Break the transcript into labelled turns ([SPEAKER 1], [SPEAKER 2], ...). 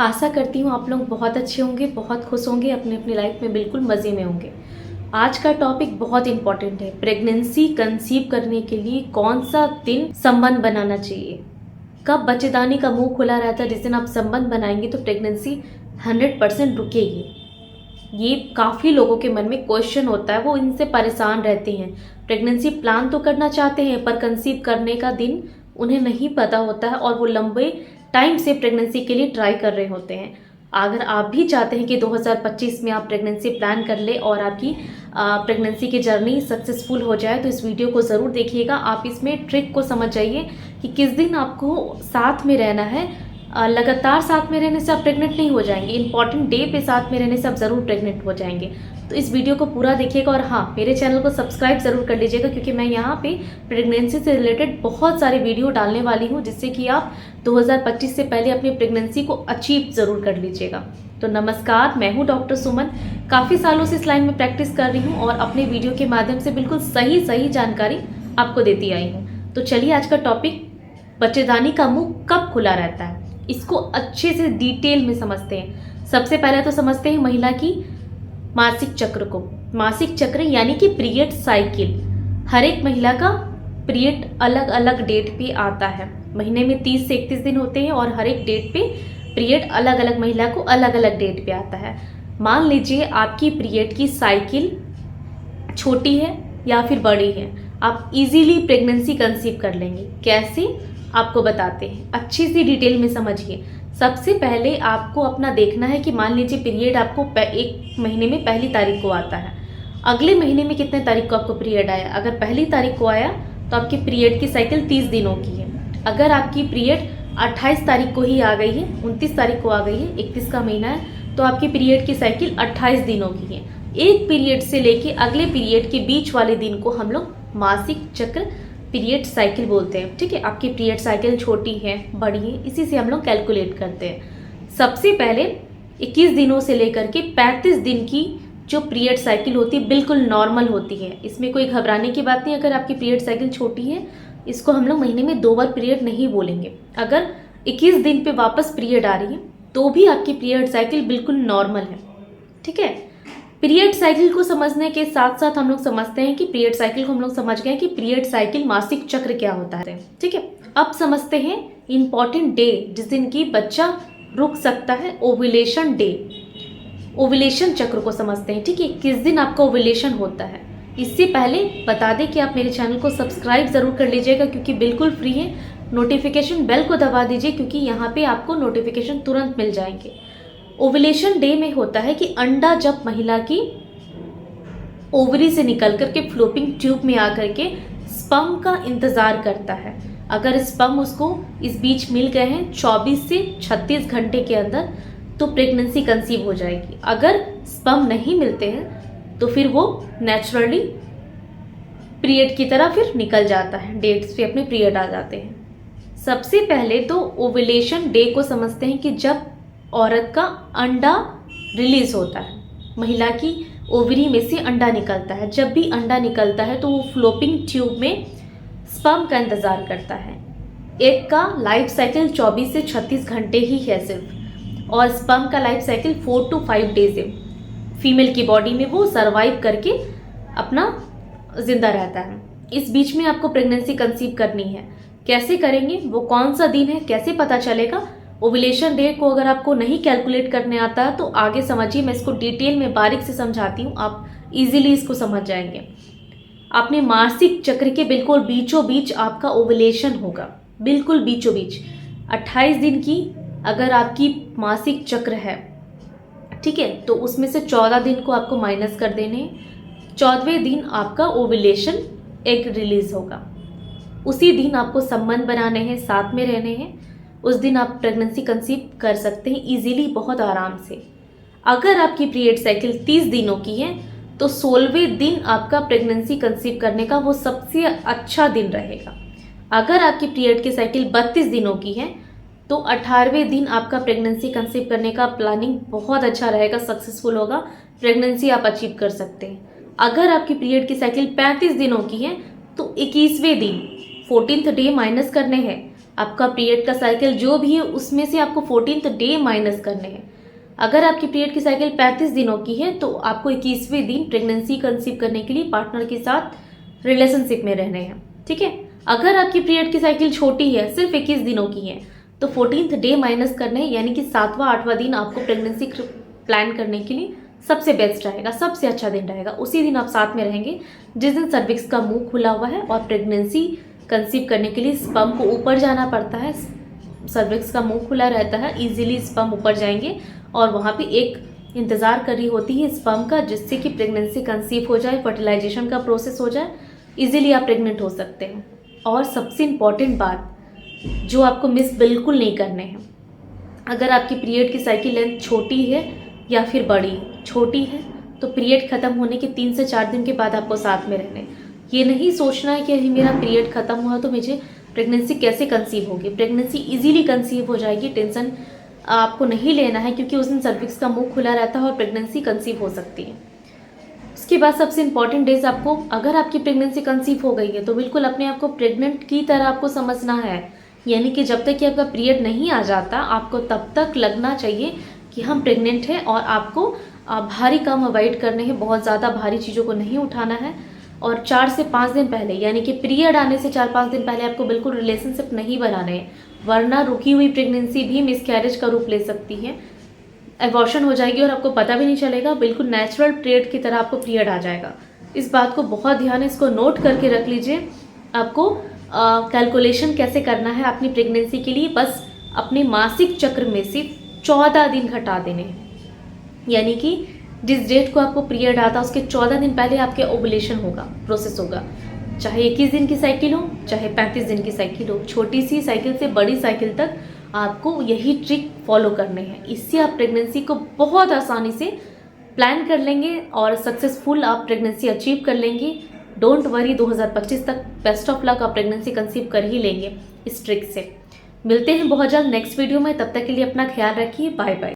[SPEAKER 1] आशा करती हूँ आप लोग बहुत अच्छे होंगे, बहुत खुश होंगे, अपने अपनी लाइफ में बिल्कुल मज़े में होंगे। आज का टॉपिक बहुत इंपॉर्टेंट है। प्रेगनेंसी कंसीव करने के लिए कौन सा दिन संबंध बनाना चाहिए, कब बच्चेदानी का मुंह खुला रहता है। जिस दिन आप संबंध बनाएंगे तो प्रेगनेंसी 100% रुकेगी। ये काफ़ी लोगों के मन में क्वेश्चन होता है, वो इनसे परेशान रहते हैं। प्रेगनेंसी प्लान तो करना चाहते हैं पर कंसीव करने का दिन उन्हें नहीं पता होता है और वो लंबे टाइम से प्रेगनेंसी के लिए ट्राई कर रहे होते हैं। अगर आप भी चाहते हैं कि 2025 में आप प्रेगनेंसी प्लान कर ले और आपकी प्रेगनेंसी की जर्नी सक्सेसफुल हो जाए तो इस वीडियो को ज़रूर देखिएगा। आप इसमें ट्रिक को समझ जाइए कि किस दिन आपको साथ में रहना है। लगातार साथ में रहने से आप प्रेग्नेंट नहीं हो जाएंगे, इंपॉर्टेंट डे पे साथ में रहने से आप ज़रूर प्रेग्नेंट हो जाएंगे। तो इस वीडियो को पूरा देखिएगा और हाँ, मेरे चैनल को सब्सक्राइब ज़रूर कर लीजिएगा क्योंकि मैं यहाँ पे प्रेगनेंसी से रिलेटेड बहुत सारे वीडियो डालने वाली हूँ जिससे कि आप 2025 से पहले अपनी प्रेगनेंसी को अचीव ज़रूर कर लीजिएगा। तो नमस्कार, मैं हूँ डॉक्टर सुमन। काफ़ी सालों से इस लाइन में प्रैक्टिस कर रही हूँ और अपने वीडियो के माध्यम से बिल्कुल सही जानकारी आपको देती आई हूँ। तो चलिए आज का टॉपिक, बच्चेदानी का मुंह कब खुला रहता है, इसको अच्छे से डिटेल में समझते हैं। सबसे पहले तो समझते हैं महिला की मासिक चक्र को। मासिक चक्र यानी कि पीरियड साइकिल। हर एक महिला का पीरियड अलग अलग डेट पे आता है। महीने में 30 से 31 दिन होते हैं और हर एक डेट पे पीरियड अलग अलग महिला को अलग अलग डेट पे आता है। मान लीजिए आपकी पीरियड की साइकिल छोटी है या फिर बड़ी है, आप इजीली प्रेगनेंसी कंसीव कर लेंगे। कैसे, आपको बताते हैं, अच्छी सी डिटेल में समझिए। सबसे पहले आपको अपना देखना है कि मान लीजिए पीरियड आपको एक महीने में पहली तारीख को आता है। अगले महीने में कितने तारीख को आपको पीरियड आया? अगर पहली तारीख को आया तो आपकी पीरियड की साइकिल 30 दिनों की है। अगर आपकी पीरियड 28 तारीख को ही आ गई है, 29 तारीख को आ गई है, 31 का महीना है, तो आपकी पीरियड की साइकिल 28 दिनों की है। एक पीरियड से लेके अगले पीरियड के बीच वाले दिन को हम लोग मासिक चक्र पीरियड साइकिल बोलते हैं। ठीक है, आपकी पीरियड साइकिल छोटी है, बड़ी है, इसी से हम लोग कैलकुलेट करते हैं। सबसे पहले 21 दिनों से लेकर के 35 दिन की जो पीरियड साइकिल होती है बिल्कुल नॉर्मल होती है। इसमें कोई घबराने की बात नहीं। अगर आपकी पीरियड साइकिल छोटी है, इसको हम लोग महीने में 2 बार पीरियड नहीं बोलेंगे। अगर 21 दिन पे वापस पीरियड आ रही है तो भी आपकी पीरियड साइकिल बिल्कुल नॉर्मल है। ठीक है, पीरियड साइकिल को समझने के साथ साथ हम लोग समझते हैं कि पीरियड साइकिल को हम लोग समझ गए कि पीरियड साइकिल मासिक चक्र क्या होता है। ठीक है, अब समझते हैं इंपॉर्टेंट डे जिस दिन की बच्चा रुक सकता है, ओव्यूलेशन डे। ओव्यूलेशन चक्र को समझते हैं। ठीक है, किस दिन आपका ओव्यूलेशन होता है। इससे पहले बता दें कि आप मेरे चैनल को सब्सक्राइब जरूर कर लीजिएगा क्योंकि बिल्कुल फ्री है। नोटिफिकेशन बेल को दबा दीजिए क्योंकि यहाँ पे आपको नोटिफिकेशन तुरंत मिल जाएंगे। ओव्यूलेशन डे में होता है कि अंडा जब महिला की ओवरी से निकल करके फ्लोपिंग ट्यूब में आकर के स्पर्म का इंतजार करता है। अगर स्पर्म उसको इस बीच मिल गए हैं 24 से 36 घंटे के अंदर तो प्रेगनेंसी कंसीव हो जाएगी। अगर स्पर्म नहीं मिलते हैं तो फिर वो नेचुरली पीरियड की तरह फिर निकल जाता है, डेट्स पे अपने पीरियड आ जाते हैं। सबसे पहले तो ओव्यूलेशन डे को समझते हैं कि जब औरत का अंडा रिलीज होता है, महिला की ओवरी में से अंडा निकलता है। जब भी अंडा निकलता है तो वो फ्लोपिंग ट्यूब में स्पर्म का इंतजार करता है। एग का लाइफ साइकिल 24 से 36 घंटे ही है सिर्फ, और स्पर्म का लाइफ साइकिल 4 to 5 डेज है। फीमेल की बॉडी में वो सर्वाइव करके अपना जिंदा रहता है। इस बीच में आपको प्रेगनेंसी कंसीव करनी है। कैसे करेंगे, वो कौन सा दिन है, कैसे पता चलेगा? ओव्यूलेशन डे को अगर आपको नहीं कैलकुलेट करने आता है तो आगे समझिए, मैं इसको डिटेल में बारीक से समझाती हूँ, आप इजीली इसको समझ जाएंगे। अपने मासिक चक्र के बिल्कुल बीचों बीच आपका ओव्यूलेशन होगा, बिल्कुल बीचों बीच। 28 दिन की अगर आपकी मासिक चक्र है, ठीक है, तो उसमें से 14 दिन को आपको माइनस कर देने। 14वें दिन आपका ओव्यूलेशन एग रिलीज होगा। उसी दिन आपको संबंध बनाने हैं, साथ में रहने हैं। उस दिन आप प्रेगनेंसी कंसीव कर सकते हैं इजीली, बहुत आराम से। अगर आपकी पीरियड साइकिल 30 दिनों की है तो 16वें दिन आपका प्रेगनेंसी कंसीव करने का वो सबसे अच्छा दिन रहेगा। अगर आपकी पीरियड की साइकिल 32 दिनों की है तो 18वें दिन आपका प्रेगनेंसी कंसीव करने का प्लानिंग बहुत अच्छा रहेगा, सक्सेसफुल होगा, प्रेगनेंसी आप अचीव कर सकते हैं। अगर आपकी पीरियड की साइकिल 35 दिनों की है तो 21वें दिन 14th डे माइनस करने हैं। आपका पीरियड का साइकिल जो भी है उसमें से आपको 14th डे माइनस करने हैं। अगर आपकी पीरियड की साइकिल 35 दिनों की है तो आपको 21वें दिन प्रेगनेंसी कंसीव करने के लिए पार्टनर के साथ रिलेशनशिप में रहने हैं, ठीक है। अगर आपकी पीरियड की साइकिल छोटी है, सिर्फ 21 दिनों की है, तो 14th डे माइनस करने हैं, यानी कि 7वां 8वां दिन आपको प्रेगनेंसी प्लान करने के लिए सबसे बेस्ट रहेगा, सबसे अच्छा दिन रहेगा। उसी दिन आप साथ में रहेंगे जिस दिन सर्विक्स का मुंह खुला हुआ है और प्रेगनेंसी कंसीव करने के लिए स्पर्म को ऊपर जाना पड़ता है। सर्विक्स का मुंह खुला रहता है, इजीली स्पर्म ऊपर जाएंगे और वहाँ पे एक इंतज़ार कर रही होती है स्पर्म का, जिससे कि प्रेगनेंसी कंसीव हो जाए, फर्टिलाइजेशन का प्रोसेस हो जाए, इजीली आप प्रेग्नेंट हो सकते हैं। और सबसे इम्पॉर्टेंट बात जो आपको मिस बिल्कुल नहीं करने हैं, अगर आपकी पीरियड की साइकिल लेंथ छोटी है या फिर बड़ी, छोटी है तो पीरियड ख़त्म होने के 3 से 4 दिन के बाद आपको साथ में रहने। ये नहीं सोचना है कि अभी मेरा पीरियड ख़त्म हुआ तो मुझे प्रेगनेंसी कैसे कंसीव होगी। प्रेगनेंसी इजीली कंसीव हो जाएगी, टेंशन आपको नहीं लेना है, क्योंकि उस दिन सर्विक्स का मुंह खुला रहता है और प्रेगनेंसी कंसीव हो सकती है। उसके बाद सबसे इंपॉर्टेंट डेज आपको, अगर आपकी प्रेगनेंसी कंसीव हो गई है तो बिल्कुल अपने आप को प्रेग्नेंट की तरह आपको समझना है, यानी कि जब तक कि आपका पीरियड नहीं आ जाता आपको तब तक लगना चाहिए कि हम प्रेग्नेंट हैं। और आपको भारी काम अवॉइड करने हैं, बहुत ज़्यादा भारी चीज़ों को नहीं उठाना है। और 4 से 5 दिन पहले, यानी कि पीरियड आने से 4-5 दिन पहले आपको बिल्कुल रिलेशनशिप नहीं बनाने हैं, वरना रुकी हुई प्रेगनेंसी भी मिसकैरेज का रूप ले सकती है, एबॉर्शन हो जाएगी और आपको पता भी नहीं चलेगा, बिल्कुल नेचुरल पीरियड की तरह आपको पीरियड आ जाएगा। इस बात को बहुत ध्यान है, इसको नोट करके रख लीजिए। आपको कैलकुलेशन कैसे करना है अपनी प्रेगनेंसी के लिए, बस अपने मासिक चक्र में सिर्फ 14 दिन घटा देने हैं, यानी कि जिस डेट को आपको पीरियड आता है उसके 14 दिन पहले आपके ओवुलेशन होगा, प्रोसेस होगा। चाहे 21 दिन की साइकिल हो, चाहे 35 दिन की साइकिल हो, छोटी सी साइकिल से बड़ी साइकिल तक आपको यही ट्रिक फॉलो करने हैं। इससे आप प्रेगनेंसी को बहुत आसानी से प्लान कर लेंगे और सक्सेसफुल आप प्रेगनेंसी अचीव कर लेंगे। डोंट वरी, 2025 तक बेस्ट ऑफ लक, आप प्रेगनेंसी कंसीव कर ही लेंगे इस ट्रिक से। मिलते हैं बहुत जल्द नेक्स्ट वीडियो में, तब तक के लिए अपना ख्याल रखिए, बाय बाय।